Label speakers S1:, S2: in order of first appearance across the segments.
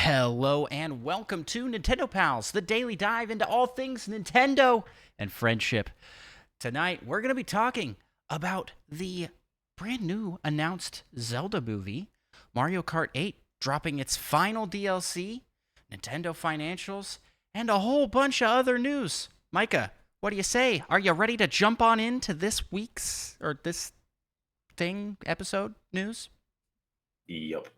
S1: Hello and welcome to Nintendo Pals, the daily dive into all things Nintendo and friendship. Tonight, we're going to be talking about the brand new announced Zelda movie, Mario Kart 8 dropping its final DLC, Nintendo financials, and a whole bunch of other news. Micah, what do you say? Are you ready to jump on into this week's or this thing episode news?
S2: Yep.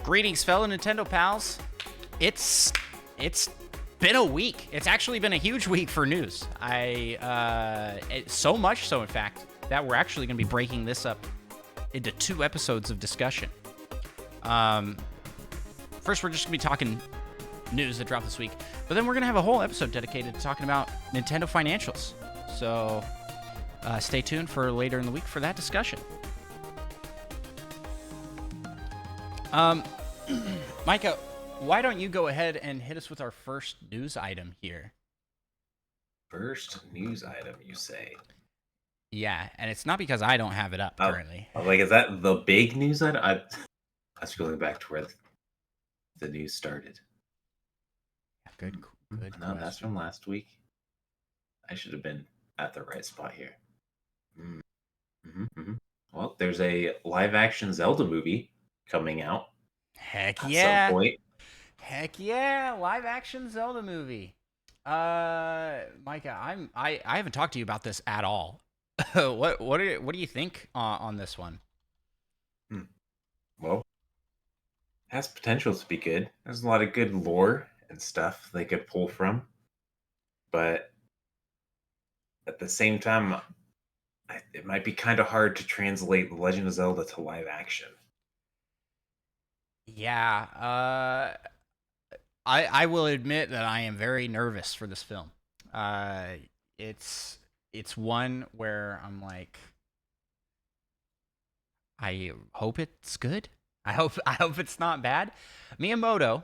S1: Greetings, fellow Nintendo pals. It's been a week. It's actually been a huge week for news. So much so, in fact, that we're actually going to be breaking this up into 2 episodes of discussion. First, we're just going to be talking news that dropped this week, but then we're going to have a whole episode dedicated to talking about Nintendo financials. So stay tuned for later in the week for that discussion. Micah, why don't you go ahead and hit us with our first news item here?
S2: First news item, you say?
S1: Yeah, and it's not because I don't have it up currently.
S2: Is that the big news item? I was going back to where the news started.
S1: Good.
S2: No, that's from last week. I should have been at the right spot here. Well, there's a live-action Zelda movie coming out.
S1: Heck
S2: at
S1: yeah!
S2: some point.
S1: Heck yeah! Live-action Zelda movie. Micah, I haven't talked to you about this at all. What do you think on this one?
S2: Well, it has potential to be good. There's a lot of good lore and stuff they could pull from, but at the same time, it might be kind of hard to translate The Legend of Zelda to live action.
S1: Yeah, I will admit that I am very nervous for this film. It's one where I'm like, I hope it's good. I hope it's not bad. Miyamoto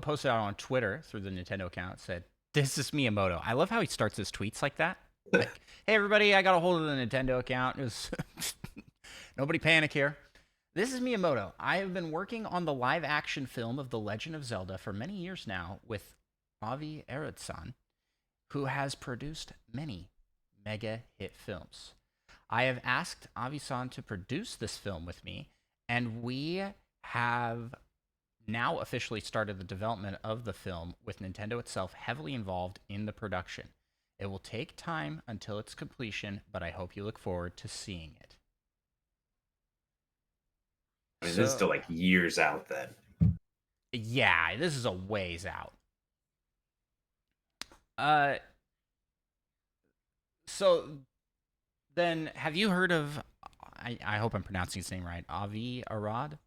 S1: posted out on Twitter through the Nintendo account, said, "This is Miyamoto." I love how he starts his tweets like that. Like, "Hey everybody, I got a hold of the Nintendo account. It was nobody panic here. This is Miyamoto. I have been working on the live-action film of The Legend of Zelda for many years now with Avi Arad-san, who has produced many mega hit films. I have asked Avi-san to produce this film with me, and we have now officially started the development of the film with Nintendo itself heavily involved in the production. It will take time until its completion, but I hope you look forward to seeing it."
S2: I mean, this is still like years out then.
S1: Yeah, this is a ways out. So then, have you heard of, I hope I'm pronouncing his name right, Avi Arad?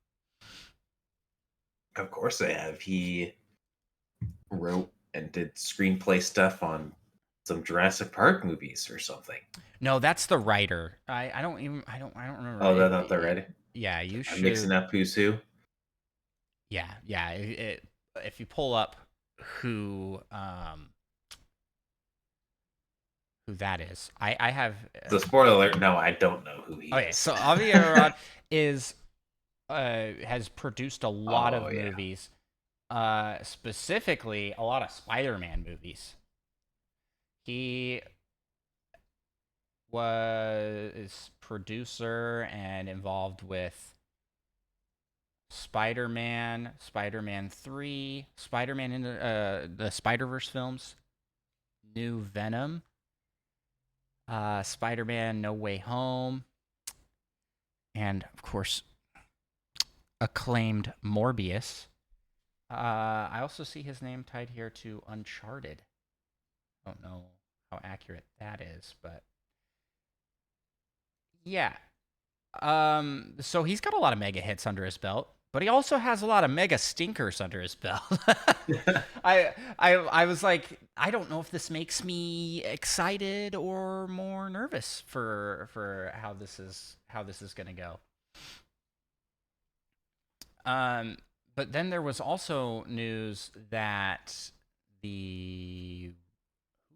S2: Of course I have. He wrote and did screenplay stuff on some Jurassic Park movies or something.
S1: No, that's the writer. I don't remember.
S2: Oh, that's not the writer?
S1: Yeah, you should.
S2: I'm mixing up who's who.
S1: Yeah. If you pull up who that is, I have.
S2: The spoiler alert. No, I don't know who he is.
S1: Okay, so Avi Arad has produced a lot of movies, specifically a lot of Spider-Man movies. He was producer and involved with Spider-Man, Spider-Man 3, Spider-Man in the Spider-Verse films, New Venom, Spider-Man No Way Home, and, of course, acclaimed Morbius. I also see his name tied here to Uncharted. I don't know how accurate that is, but yeah. So he's got a lot of mega hits under his belt, but he also has a lot of mega stinkers under his belt. I was like, I don't know if this makes me excited or more nervous for how this is gonna go. But then there was also news that the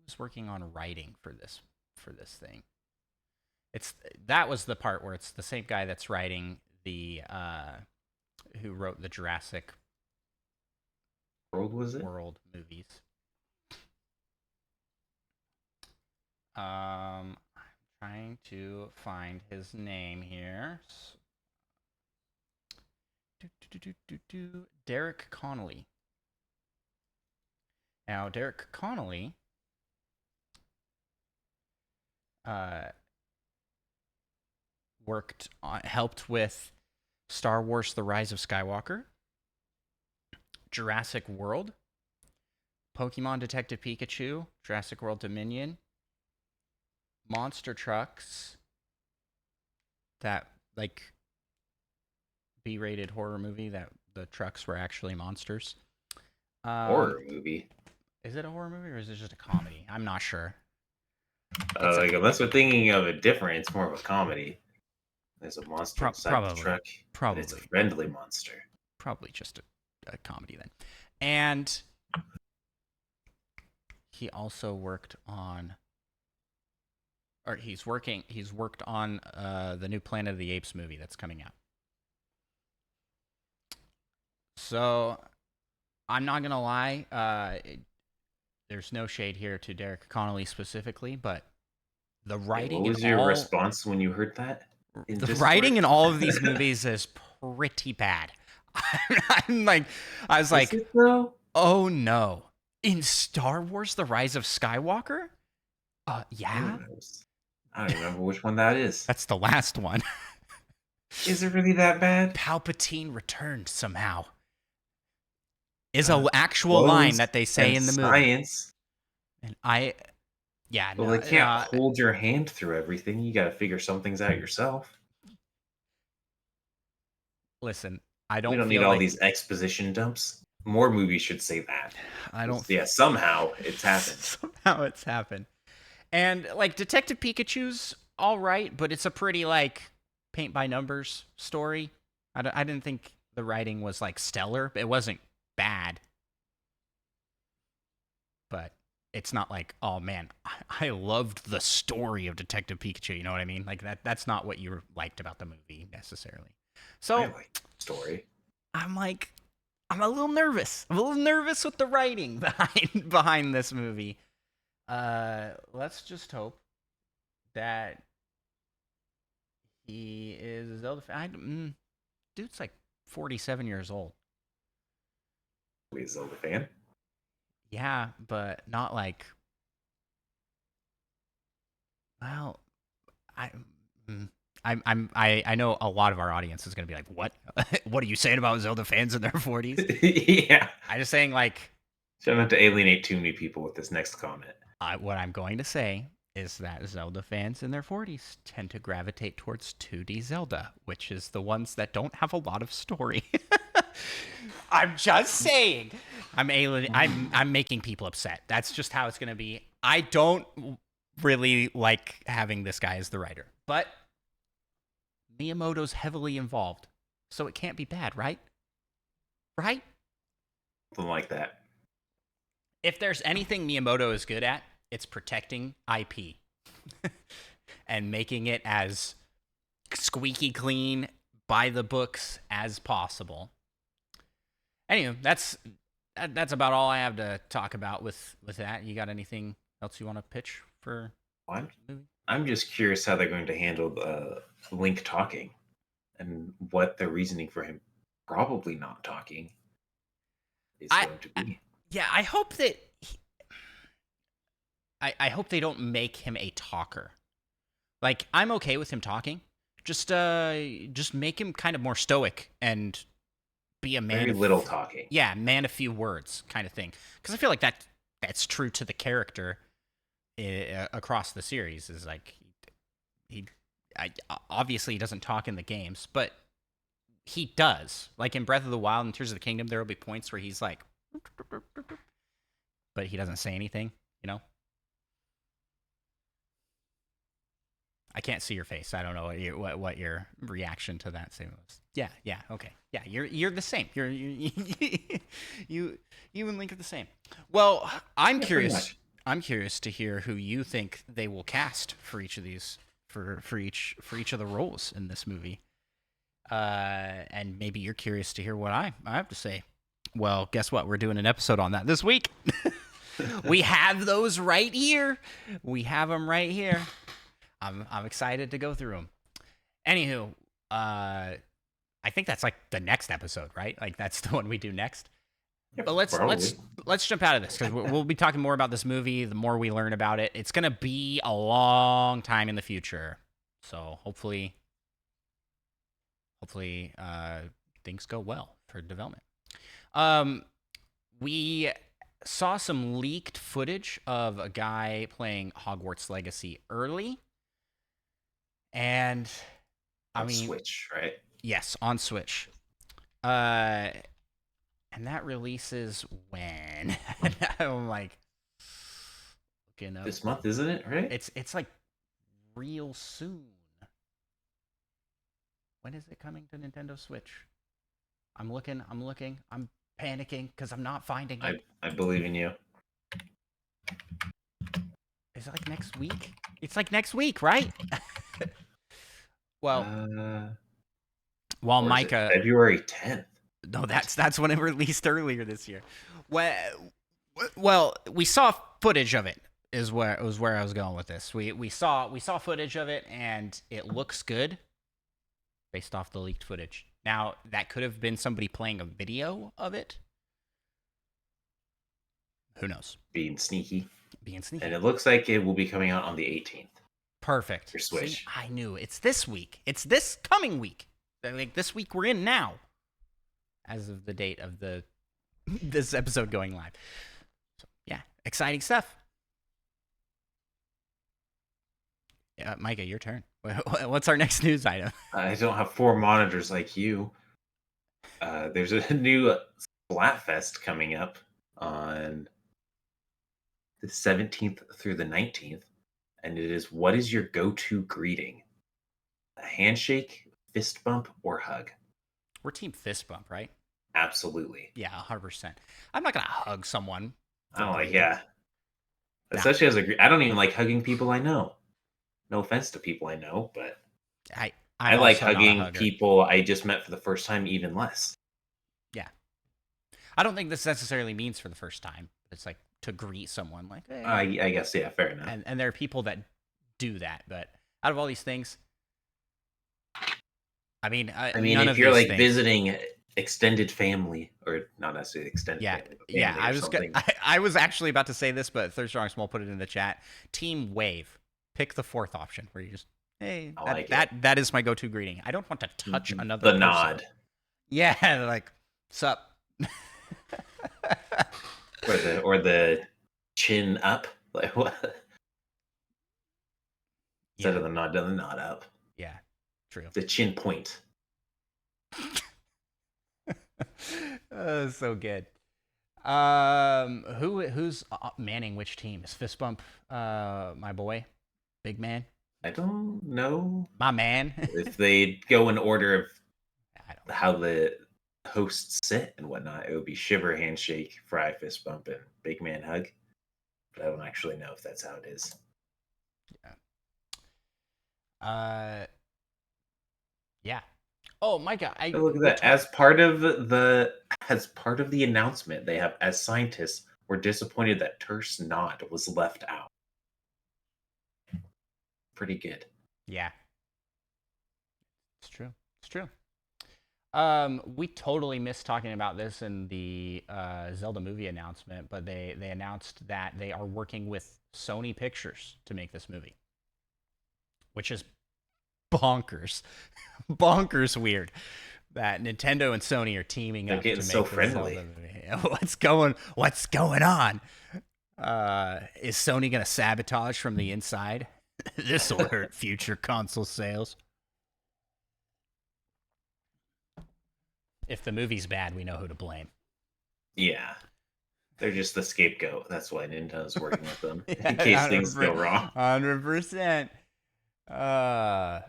S1: who's working on writing for this thing. It's that was the part where it's the same guy that's writing the who wrote the Jurassic
S2: World was it?
S1: World movies. I'm trying to find his name here. Derek Connolly. Now, Derek Connolly helped with Star Wars: The Rise of Skywalker, Jurassic World, Pokemon Detective Pikachu, Jurassic World Dominion, Monster Trucks, that like B-rated horror movie that the trucks were actually monsters.
S2: Horror movie.
S1: Is it a horror movie or is it just a comedy? I'm not sure.
S2: Unless we're thinking of a different, it's more of a comedy. There's a monster inside the truck, but it's a friendly monster.
S1: Probably just a comedy then. And he also worked on, or he's worked on the new Planet of the Apes movie that's coming out. So I'm not gonna lie, there's no shade here to Derek Connolly specifically, but the writing.
S2: What was your response when you heard that?
S1: The writing in all of these movies is pretty bad. I was like, oh no. In Star Wars: The Rise of Skywalker? Yeah.
S2: I don't remember which one that is.
S1: That's the last one.
S2: Is it really that bad?
S1: Palpatine returned somehow. Is an actual line that they say in the movie.
S2: Science.
S1: And
S2: well, they can't hold your hand through everything. You got to figure some things out yourself.
S1: Listen,
S2: we don't need all these exposition dumps. More movies should say that. Yeah, somehow it's happened.
S1: Somehow it's happened. And like Detective Pikachu's all right, but it's a pretty like paint by numbers story. I didn't think the writing was like stellar. It wasn't bad, but it's not like, oh man, I loved the story of Detective Pikachu. You know what I mean? Like that's not what you liked about the movie necessarily. So
S2: I like the story.
S1: I'm a little nervous. I'm a little nervous with the writing behind this movie. Let's just hope that he is a Zelda fan. Dude's like 47 years old.
S2: He's a Zelda fan?
S1: Yeah, but not like. Well, I know a lot of our audience is going to be like, what? What are you saying about Zelda fans in their 40s?
S2: Yeah.
S1: I'm just saying, like.
S2: Try not to alienate too many people with this next comment.
S1: What I'm going to say is that Zelda fans in their 40s tend to gravitate towards 2D Zelda, which is the ones that don't have a lot of story. I'm just saying. I'm making people upset. That's just how it's going to be. I don't really like having this guy as the writer, but Miyamoto's heavily involved, so it can't be bad, right? Right?
S2: Something like that.
S1: If there's anything Miyamoto is good at, it's protecting IP and making it as squeaky clean, by the books as possible. Anyway, that's about all I have to talk about with that. You got anything else you want to pitch for?
S2: I'm just curious how they're going to handle Link talking and what the reasoning for him probably not talking is going to be.
S1: Yeah, I hope that I hope they don't make him a talker. Like, I'm okay with him talking. Just make him kind of more stoic and be a man.
S2: Very little talking.
S1: Yeah, man, a few words kind of thing. Because I feel like that's true to the character across the series. Is like he obviously he doesn't talk in the games, but he does. Like in Breath of the Wild and Tears of the Kingdom, there will be points where he's like, but he doesn't say anything, you know? I can't see your face. I don't know what your reaction to that statement was. Yeah, okay. Yeah, you're the same. You and Link are the same. Well, I'm curious. I'm curious to hear who you think they will cast for each of these for each of the roles in this movie. And maybe you're curious to hear what I have to say. Well, guess what? We're doing an episode on that this week. We have those right here. We have them right here. I'm excited to go through them. Anywho, I think that's like the next episode, right? Like that's the one we do next.
S2: Yeah,
S1: but let's jump out of this because we'll be talking more about this movie. The more we learn about it, it's gonna be a long time in the future. So hopefully things go well for development. We saw some leaked footage of a guy playing Hogwarts Legacy early. And I mean,
S2: Switch, right?
S1: Yes, on Switch. And that releases when? I'm like looking up.
S2: This month, isn't it? Right?
S1: It's like real soon. When is it coming to Nintendo Switch? I'm looking. I'm panicking because I'm not finding it.
S2: I believe in you.
S1: Is it like next week? It's like next week, right? Well, while Micah
S2: February 10th.
S1: No, that's when it released earlier this year. Well, we saw footage of it. Is where I was going with this. We saw footage of it, and it looks good based off the leaked footage. Now that could have been somebody playing a video of it. Who knows?
S2: Being sneaky.
S1: And
S2: it looks like it will be coming out on the 18th.
S1: Perfect.
S2: For Switch.
S1: See, I knew it's this week. It's this coming week. Like this week we're in now, as of the date of this episode going live. So, yeah, exciting stuff. Yeah, Micah, your turn. What's our next news item?
S2: I don't have 4 monitors like you. There's a new Splatfest coming up on the 17th through the 19th, and it is, what is your go-to greeting? A handshake, fist bump, or hug?
S1: We're team fist bump, right?
S2: Absolutely.
S1: Yeah, 100%. I'm not gonna hug someone.
S2: Yeah. Especially as I don't even like hugging people I know. No offense to people I know, but I like hugging people I just met for the first time even less.
S1: Yeah. I don't think this necessarily means for the first time. It's like to greet someone like, hey.
S2: I guess, yeah, fair enough.
S1: And there are people that do that, but out of all these things, I mean,
S2: if you're like visiting extended family, or not necessarily extended family, but
S1: family, I was actually about to say this, but Third Strong Small put it in the chat. Team wave. Pick the 4th option where you just, hey, that is my go-to greeting. I don't want to touch another person.
S2: Nod.
S1: Yeah, like, sup.
S2: or the chin up. Like what? Instead of the nod up.
S1: Yeah, true.
S2: The chin point.
S1: So good. Who's manning which team? Is fist bump my boy? Big man?
S2: I don't know.
S1: My man.
S2: If they go in order of how the hosts sit and whatnot, it would be Shiver, handshake, Fry, fist bump, and big man hug. But I don't actually know if that's how it is.
S1: Yeah. Yeah. Oh, Micah,
S2: look at that. As part of the announcement, they have, as scientists, we're disappointed that terse nod was left out. Pretty good.
S1: Yeah. It's true. We totally missed talking about this in the Zelda movie announcement, but they announced that they are working with Sony Pictures to make this movie, which is bonkers weird that Nintendo and Sony are teaming up to make
S2: so
S1: this
S2: friendly.
S1: Zelda movie. What's going on? Is Sony gonna sabotage from the inside? This will hurt future console sales. If the movie's bad, we know who to blame.
S2: Yeah, they're just the scapegoat. That's why Nintendo's working with them in case
S1: Yeah,
S2: things go wrong.
S1: 100%. Yeah.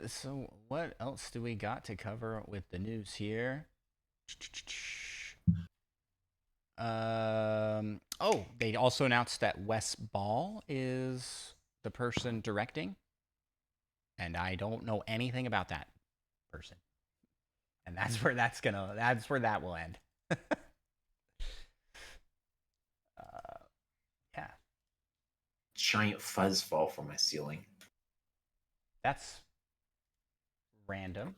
S1: So what else do we got to cover with the news here? Oh, they also announced that Wes Ball is the person directing, and I don't know anything about that person. And that's where that will end. Yeah,
S2: Giant fuzz fall from my ceiling.
S1: that's random.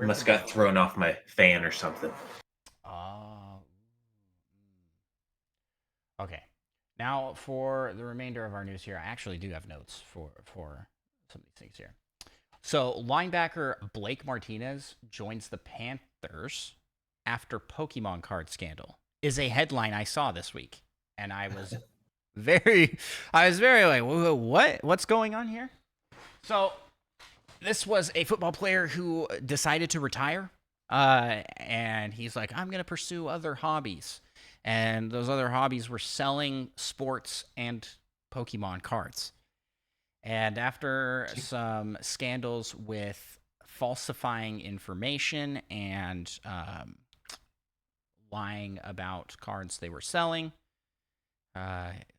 S2: Must got thrown off my fan or something.
S1: Oh. Okay. Now for the remainder of our news here, I actually do have notes for some of these things here. So linebacker Blake Martinez joins the Panthers after Pokemon card scandal is a headline I saw this week, and I was very like, what's going on here? So this was a football player who decided to retire, and he's like, I'm gonna pursue other hobbies, and those other hobbies were selling sports and Pokemon cards. And after some scandals with falsifying information and lying about cards they were selling,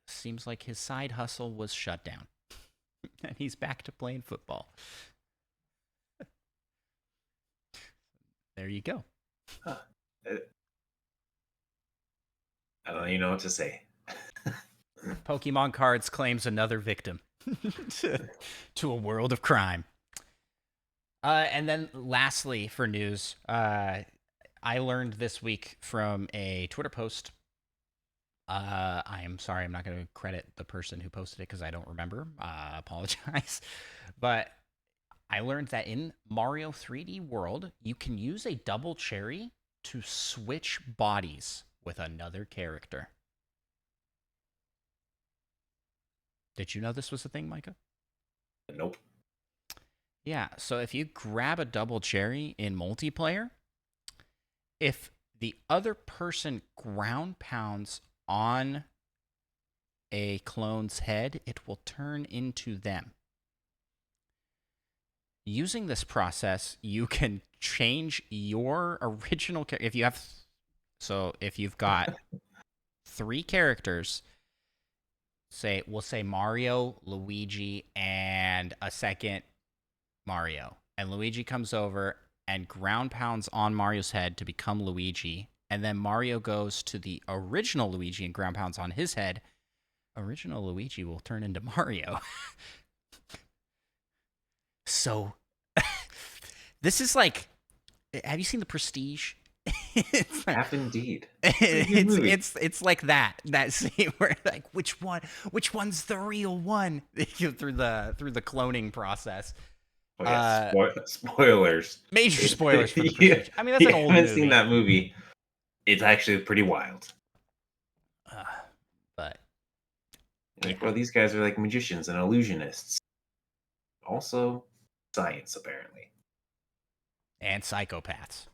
S1: seems like his side hustle was shut down. And he's back to playing football. There you go.
S2: Huh. I don't even know what to say.
S1: Pokemon cards claims another victim to a world of crime. And then lastly, for news, I learned this week from a Twitter post. I am sorry, I'm not going to credit the person who posted it because I don't remember. Apologize. But I learned that in Mario 3D World, you can use a double cherry to switch bodies with another character. Did you know this was a thing, Micah?
S2: Nope.
S1: Yeah, so if you grab a double cherry in multiplayer, if the other person ground pounds on a clone's head, it will turn into them. Using this process, you can change your original character. If you've got 3 characters, we'll say Mario, Luigi, and a second Mario. And Luigi comes over and ground pounds on Mario's head to become Luigi. And then Mario goes to the original Luigi and ground pounds on his head. Original Luigi will turn into Mario. So, this is like, have you seen The Prestige?
S2: Half indeed.
S1: It's like that scene where like which one's the real one through the cloning process.
S2: Oh, yeah, spoilers.
S1: Major spoilers for The Prestige.
S2: Yeah,
S1: I mean, that's an old movie.
S2: I haven't seen that movie. It's actually pretty wild.
S1: But
S2: like, well, these guys are like magicians and illusionists. Also, science apparently.
S1: And psychopaths.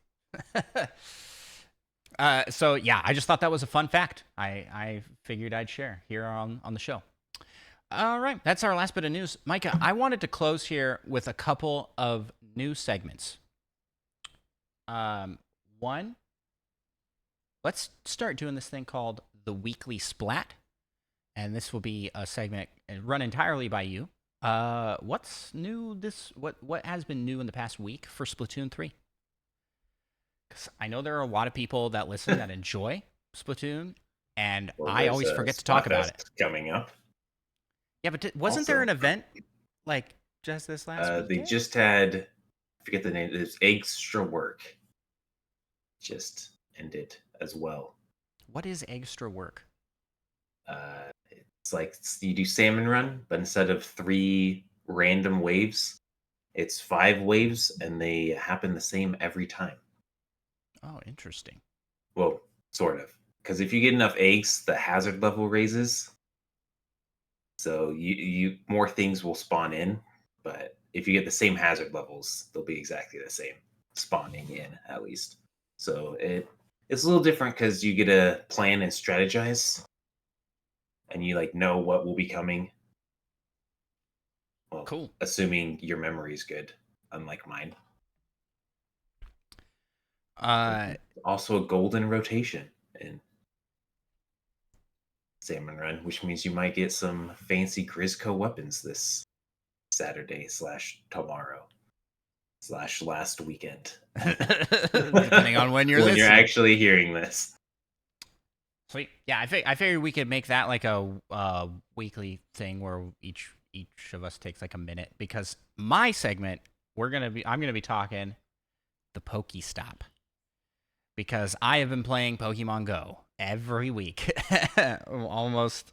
S1: So yeah, I just thought that was a fun fact. I figured I'd share here on the show. All right, that's our last bit of news. Micah, I wanted to close here with a couple of news segments. One, let's start doing this thing called the Weekly Splat. And this will be a segment run entirely by you. What's new what has been new in the past week for Splatoon 3? Because I know there are a lot of people that listen that enjoy Splatoon, and I always forget to talk about it.
S2: Coming up.
S1: Yeah, but wasn't there an event like just this last week?
S2: They just had, I forget the name, it's Extra Work. Just ended as well.
S1: What is Extra Work?
S2: It's like you do Salmon Run, but instead of 3 random waves, it's 5 waves, and they happen the same every time.
S1: Oh, interesting.
S2: Well, sort of. Because if you get enough eggs, the hazard level raises, So you more things will spawn in, but if you get the same hazard levels, they'll be exactly the same spawning in at least. So it's a little different because you get to plan and strategize, and you like know what will be coming. Well,
S1: Cool.
S2: assuming your memory is good, unlike mine. Also a golden rotation in Salmon Run, which means you might get some fancy Grisco weapons this Saturday / tomorrow / last weekend.
S1: Depending on when you're
S2: when
S1: listening.
S2: you're actually hearing this.
S1: Sweet. Yeah, I figured we could make that like a weekly thing where each of us takes like a minute, because my segment I'm gonna be talking the Pokestop, because I have been playing Pokemon Go every week, almost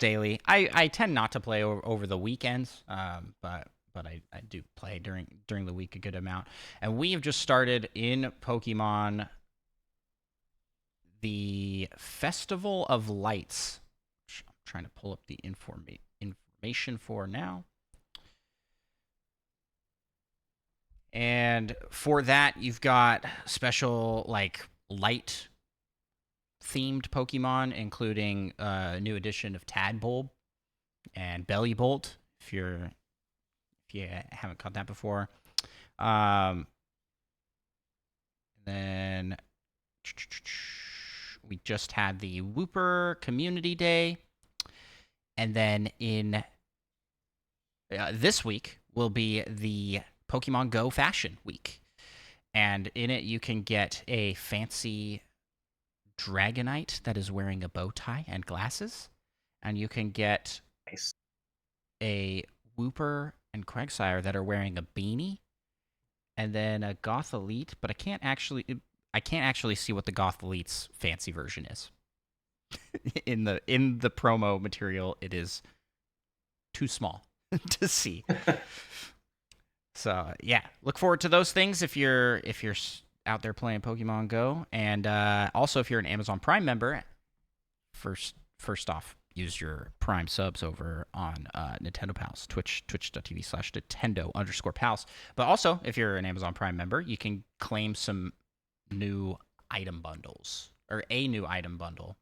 S1: daily. I tend not to play over the weekends, but I do play during the week a good amount. And we have just started in Pokemon the Festival of Lights, which I'm trying to pull up the information for now. And for that, you've got special like light themed Pokemon, including a new edition of Tadbulb and Bellybolt, if you haven't caught that before. Then we just had the Wooper Community Day, and then in this week will be the Pokemon Go Fashion Week, and in it you can get a fancy Dragonite that is wearing a bow tie and glasses, and you can get a Wooper and Quagsire that are wearing a beanie, and then a Goth Elite, but I can't actually see what the Goth Elite's fancy version is. in the promo material, it is too small to see. So yeah, look forward to those things if you're out there playing Pokemon Go, and also if you're an Amazon Prime member, first off, use your Prime subs over on Nintendo Pals, twitch.tv/Nintendo_Pals. But also, if you're an Amazon Prime member, you can claim some new item bundles, or a new item bundle,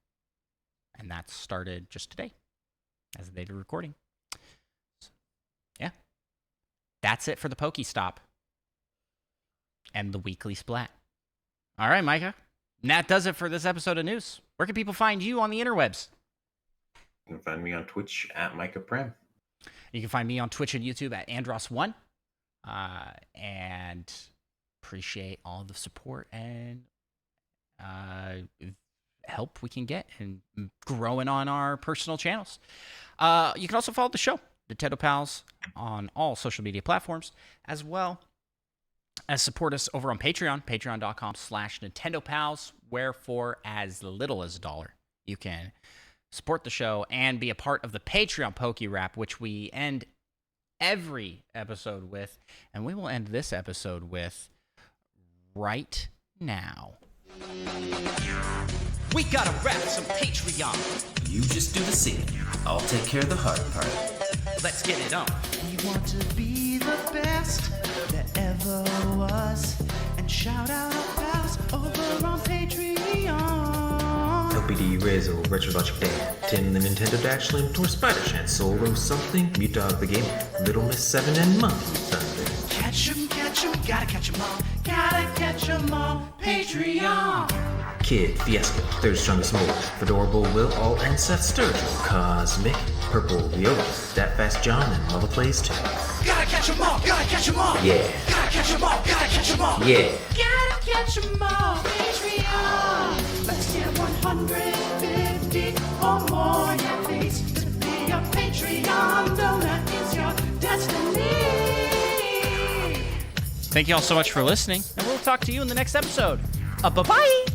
S1: and that started just today, as the date of recording. So, yeah, that's it for the Pokestop and the weekly splat. All right, Micah, and that does it for this episode of news. Where can people find you on the interwebs?
S2: You can find me on Twitch at Micah Prem.
S1: You can find me on Twitch and YouTube at Andros1. And appreciate all the support and help we can get in growing on our personal channels. You can also follow the show, Nintendo Pals, on all social media platforms, as well as support us over on Patreon, patreon.com/NintendoPals, where for as little as $1, you can support the show and be a part of the Patreon Poke Rap, which we end every episode with, and we will end this episode with right now. We gotta rap some Patreon.
S3: You just do the singing. I'll take care of the hard part.
S1: Let's get it on.
S4: We want to be the best that ever was, and shout out our pals over on Patreon.
S3: LPD, Rizzo, Retrologic Dan, Tim the Nintendo Dash, Slim, Tor, Spider Chan, Solo something, Mute Dog the Game, Little Miss 7, and Monkey Thunder.
S4: Catch 'em, gotta catch 'em all, gotta catch 'em all. Patreon.
S3: Kid, Fiasco, Third Strongest Mole, Fedorable Will, All, and Seth Sturgill, Cosmic, Purple, Viola, That Fast John, and Mother Plays too.
S4: Gotta catch 'em all, gotta catch 'em all.
S3: Yeah.
S4: Gotta catch 'em all, gotta catch 'em all.
S3: Yeah.
S4: Gotta catch 'em all. Patreon. Let's get 150 or more, yeah, please. To be a Patreon donor is your destiny.
S1: Thank you all so much for listening, and we'll talk to you in the next episode. Bye-bye!